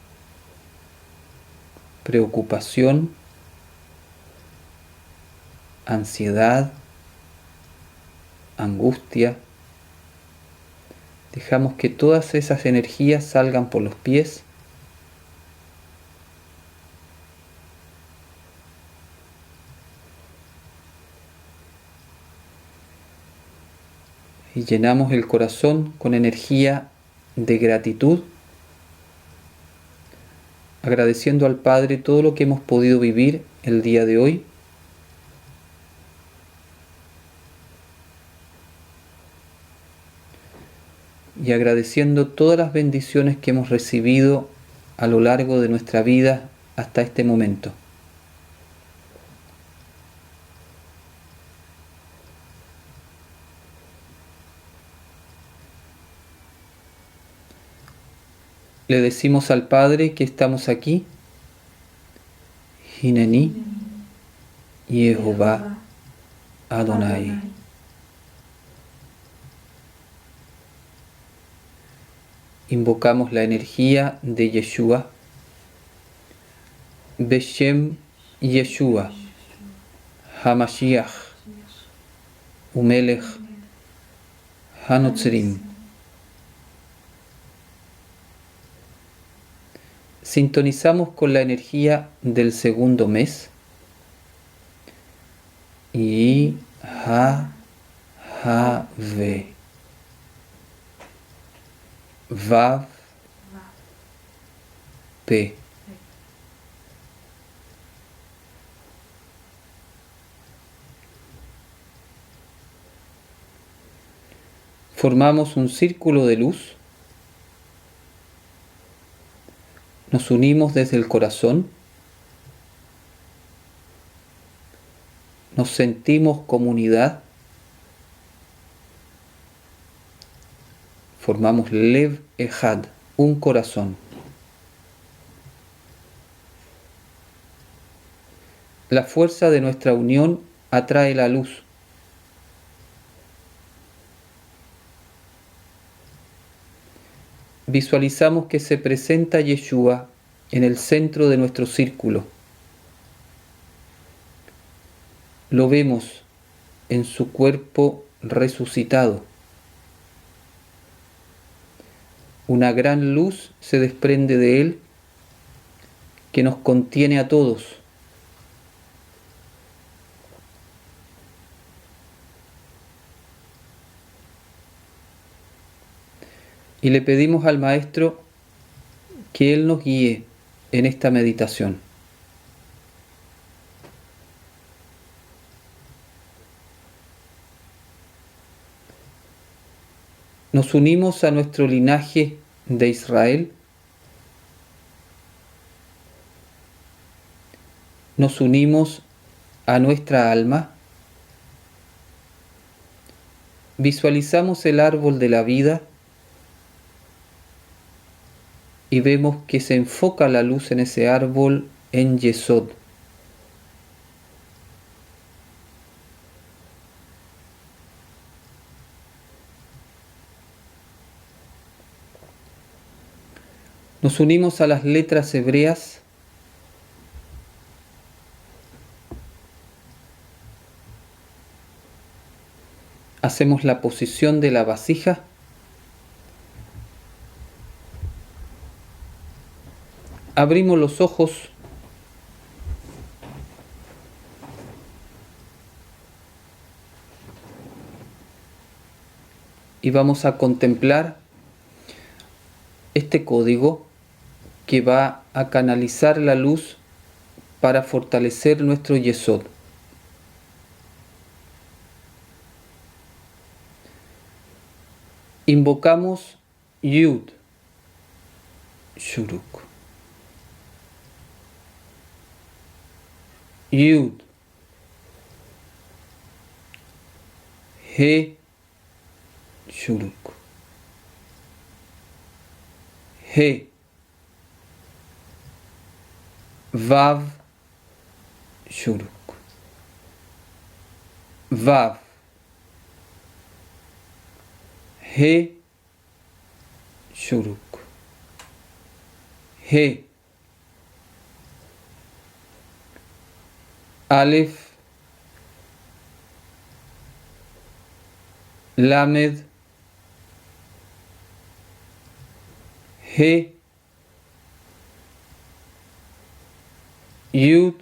preocupación, ansiedad, angustia. Dejamos que todas esas energías salgan por los pies. Y llenamos el corazón con energía de gratitud, agradeciendo al Padre todo lo que hemos podido vivir el día de hoy. Y agradeciendo todas las bendiciones que hemos recibido a lo largo de nuestra vida hasta este momento. Le decimos al Padre que estamos aquí. Hineni Yehová Adonai. Invocamos la energía de Yeshua. Beshem Yeshua Hamashiach Umelech Hanotzrim. Sintonizamos con la energía del segundo mes. Y ve. Vav P. Formamos un círculo de luz. Nos unimos desde el corazón. Nos sentimos comunidad. Formamos Lev Echad, un corazón. La fuerza de nuestra unión atrae la luz. Visualizamos que se presenta Yeshua en el centro de nuestro círculo. Lo vemos en su cuerpo resucitado. Una gran luz se desprende de él que nos contiene a todos. Y le pedimos al Maestro que Él nos guíe en esta meditación. Nos unimos a nuestro linaje de Israel. Nos unimos a nuestra alma. Visualizamos el árbol de la vida y vemos que se enfoca la luz en ese árbol en Yesod. Nos unimos a las letras hebreas. Hacemos la posición de la vasija. Abrimos los ojos. Y vamos a contemplar este código que va a canalizar la luz para fortalecer nuestro Yesod. Invocamos Yud, Shuruk. Yud, He, Shuruk, He, Vav, Shuruk, Vav, He, Shuruk, He, Aleph, Lamed, He, Yud,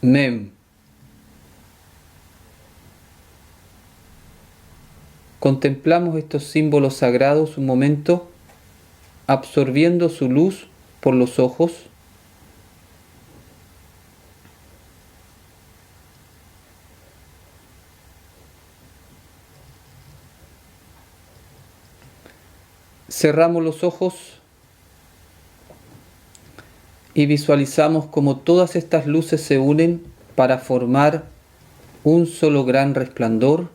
Mem. Contemplamos estos símbolos sagrados un momento, absorbiendo su luz por los ojos. Cerramos los ojos y visualizamos cómo todas estas luces se unen para formar un solo gran resplandor,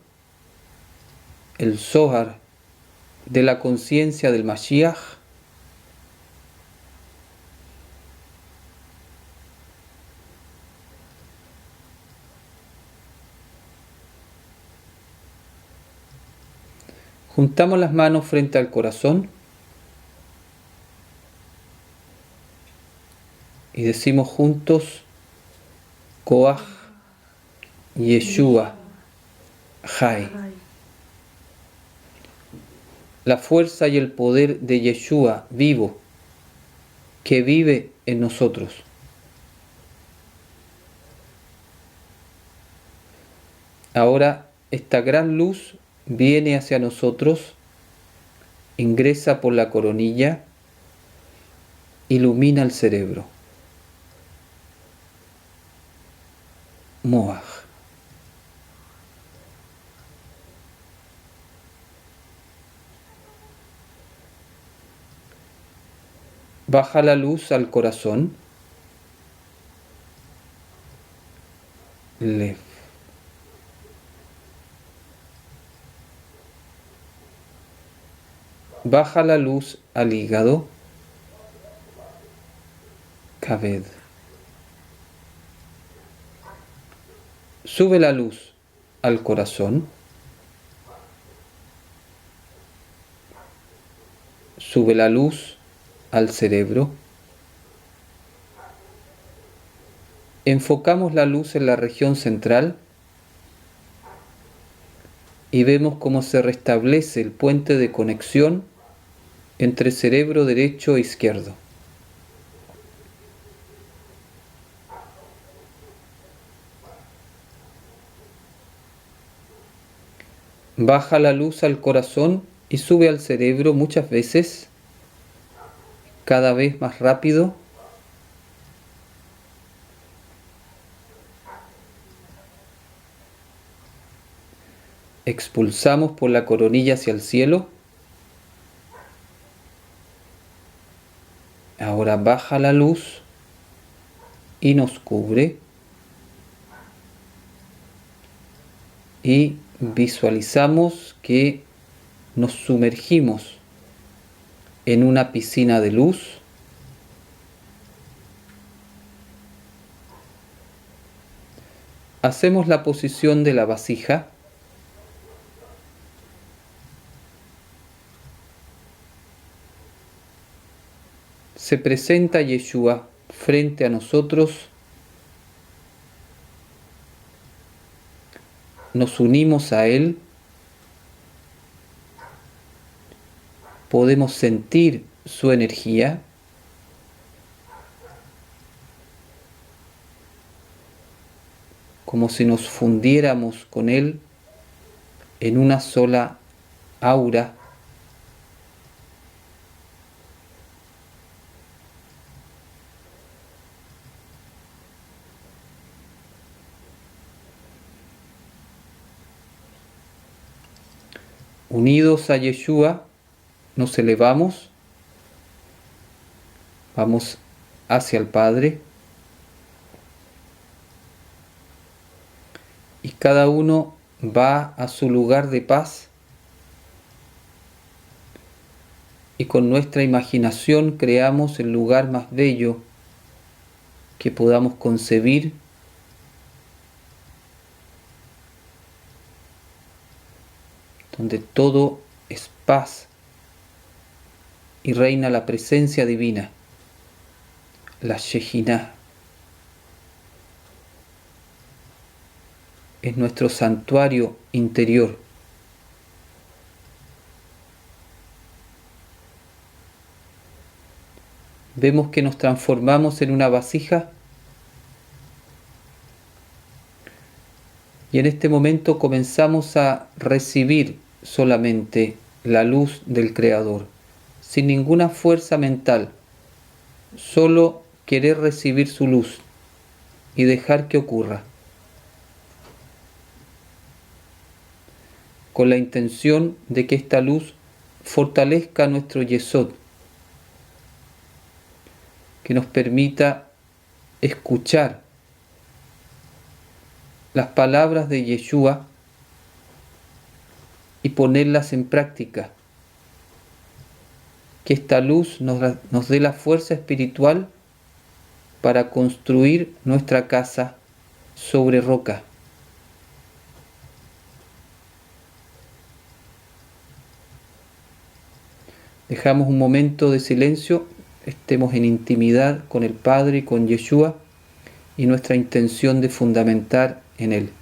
el Zohar de la conciencia del Mashiach. Juntamos las manos frente al corazón y decimos juntos: Koach Yeshua Jai. La fuerza y el poder de Yeshua vivo, que vive en nosotros. Ahora esta gran luz viene hacia nosotros, ingresa por la coronilla, ilumina el cerebro. Moaj. Baja la luz al corazón. Lev. Baja la luz al hígado. Kaved. Sube la luz al corazón. Sube la luz al cerebro. Enfocamos la luz en la región central y vemos cómo se restablece el puente de conexión entre cerebro derecho e izquierdo. Baja la luz al corazón y sube al cerebro muchas veces, cada vez más rápido. Expulsamos por la coronilla hacia el cielo. Ahora baja la luz y nos cubre. Y visualizamos que nos sumergimos en una piscina de luz. Hacemos la posición de la vasija. Se presenta Yeshua frente a nosotros. Nos unimos a Él. Podemos sentir su energía. Como si nos fundiéramos con Él en una sola aura. Unidos a Yeshua, nos elevamos, vamos hacia el Padre, y cada uno va a su lugar de paz, y con nuestra imaginación creamos el lugar más bello que podamos concebir, donde todo es paz y reina la presencia divina, la Shejinah. Es nuestro santuario interior. Vemos que nos transformamos en una vasija y en este momento comenzamos a recibir solamente la luz del Creador, sin ninguna fuerza mental, solo querer recibir su luz y dejar que ocurra, con la intención de que esta luz fortalezca nuestro Yesod, que nos permita escuchar las palabras de Yeshua y ponerlas en práctica. Que esta luz nos dé la fuerza espiritual para construir nuestra casa sobre roca. Dejamos un momento de silencio, estemos en intimidad con el Padre y con Yeshua y nuestra intención de fundamentar en Él.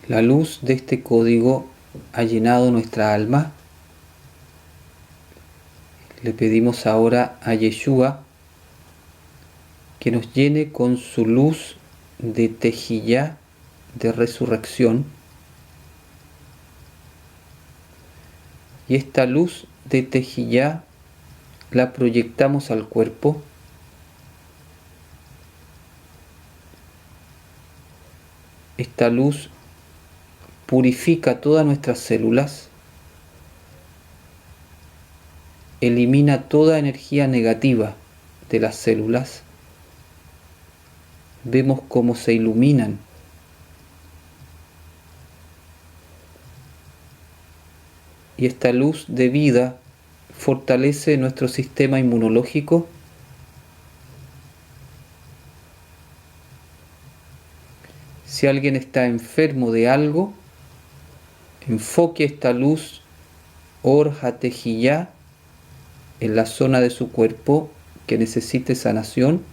La luz de este código ha llenado nuestra alma. Le pedimos ahora a Yeshua que nos llene con su luz de Tejillá, de resurrección. Y esta luz de Tejillá la proyectamos al cuerpo. Esta luz purifica todas nuestras células, elimina toda energía negativa de las células. Vemos cómo se iluminan. Y esta luz de vida fortalece nuestro sistema inmunológico. Si alguien está enfermo de algo, enfoque esta luz Or HaTejillá en la zona de su cuerpo que necesite sanación.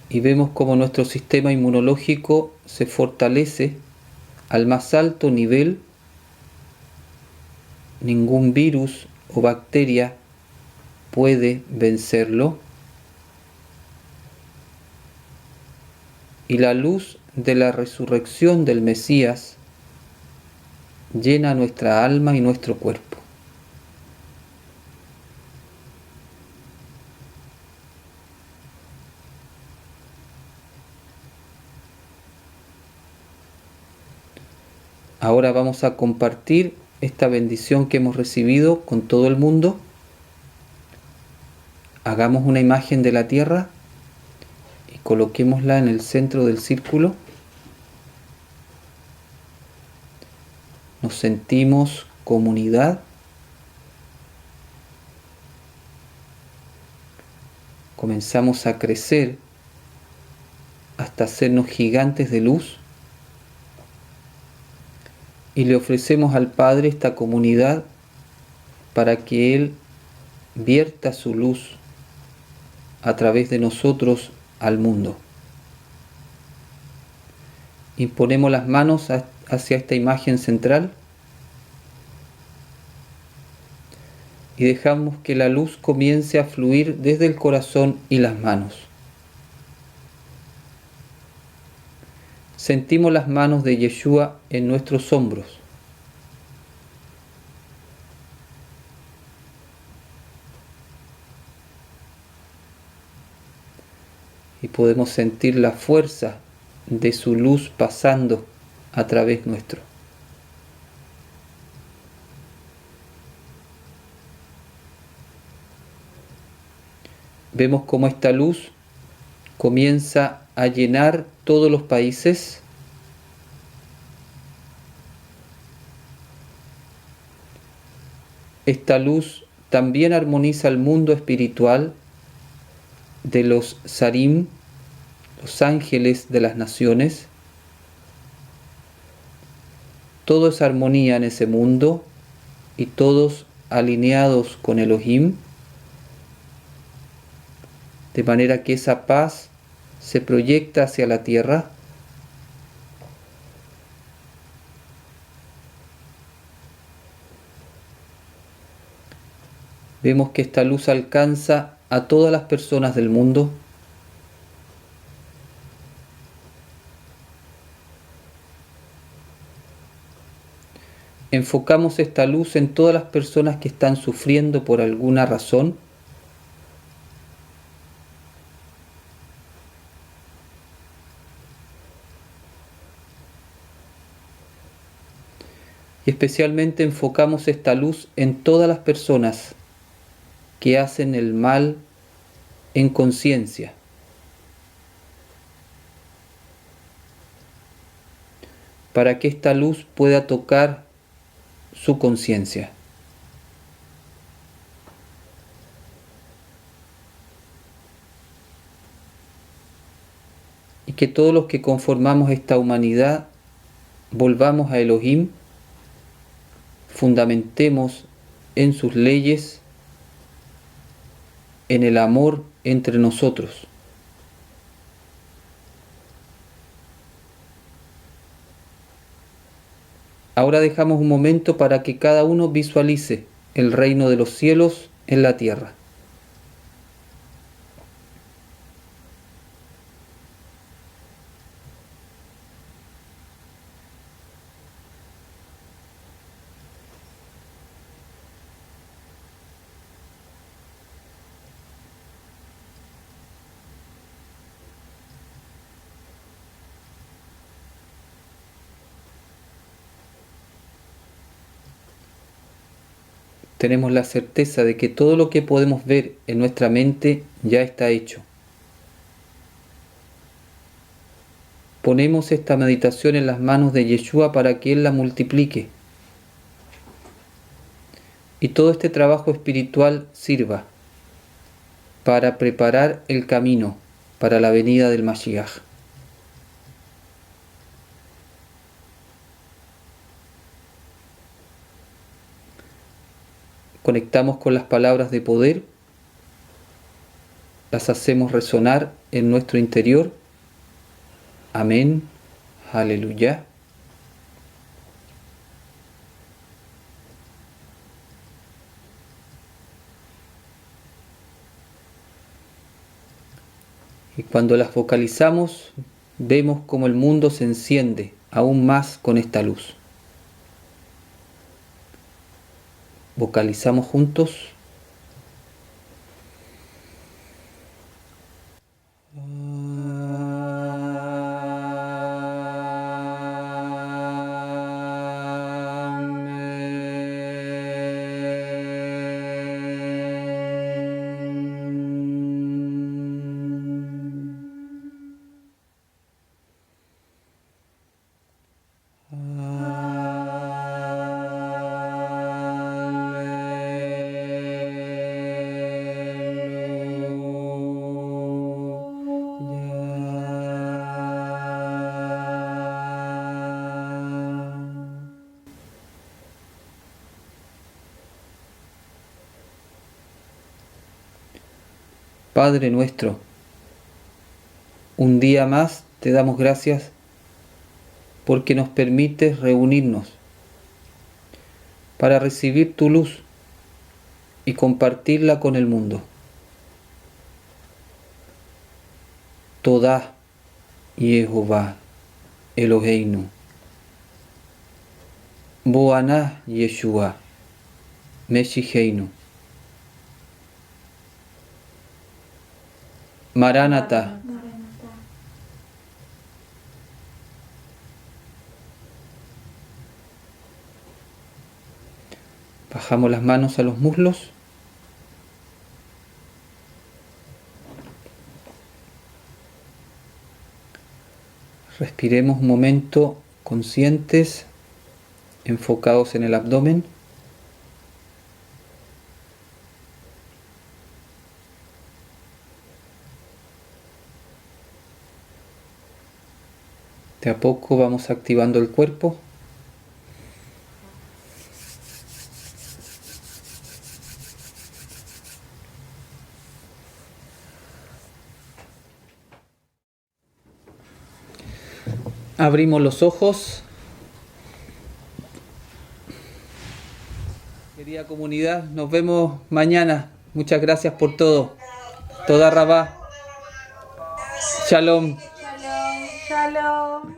Y vemos cómo nuestro sistema inmunológico se fortalece al más alto nivel. Ningún virus o bacteria puede vencerlo. Y la luz de la resurrección del Mesías llena nuestra alma y nuestro cuerpo. Ahora vamos a compartir esta bendición que hemos recibido con todo el mundo. Hagamos una imagen de la tierra y coloquémosla en el centro del círculo. Nos sentimos comunidad. Comenzamos a crecer hasta hacernos gigantes de luz. Y le ofrecemos al Padre esta comunidad para que Él vierta su luz a través de nosotros al mundo. Imponemos las manos hacia esta imagen central y dejamos que la luz comience a fluir desde el corazón y las manos. Sentimos las manos de Yeshua en nuestros hombros. Y podemos sentir la fuerza de su luz pasando a través nuestro. Vemos cómo esta luz comienza a llenar todos los países. Esta luz también armoniza el mundo espiritual de los Sarim, los ángeles de las naciones. Todo es armonía en ese mundo y todos alineados con Elohim, de manera que esa paz se proyecta hacia la tierra. Vemos que esta luz alcanza a todas las personas del mundo. Enfocamos esta luz en todas las personas que están sufriendo por alguna razón. Y especialmente enfocamos esta luz en todas las personas que hacen el mal en conciencia. Para que esta luz pueda tocar su conciencia. Y que todos los que conformamos esta humanidad volvamos a Elohim, fundamentemos en sus leyes, en el amor entre nosotros. Ahora dejamos un momento para que cada uno visualice el reino de los cielos en la tierra. Tenemos la certeza de que todo lo que podemos ver en nuestra mente ya está hecho. Ponemos esta meditación en las manos de Yeshua para que Él la multiplique. Y todo este trabajo espiritual sirva para preparar el camino para la venida del Mashiach. Conectamos con las palabras de poder, las hacemos resonar en nuestro interior. Amén. Aleluya. Y cuando las vocalizamos, vemos cómo el mundo se enciende aún más con esta luz. Vocalizamos juntos. Padre nuestro, un día más te damos gracias porque nos permites reunirnos para recibir tu luz y compartirla con el mundo. Toda Yehová Eloheinu, Boaná Yeshua Meshiheinu, Maranatha. Bajamos las manos a los muslos. Respiremos un momento conscientes, enfocados en el abdomen. De a poco vamos activando el cuerpo. Abrimos los ojos. Querida comunidad, nos vemos mañana. Muchas gracias por todo. Toda Rabá. Shalom. Shalom. Shalom.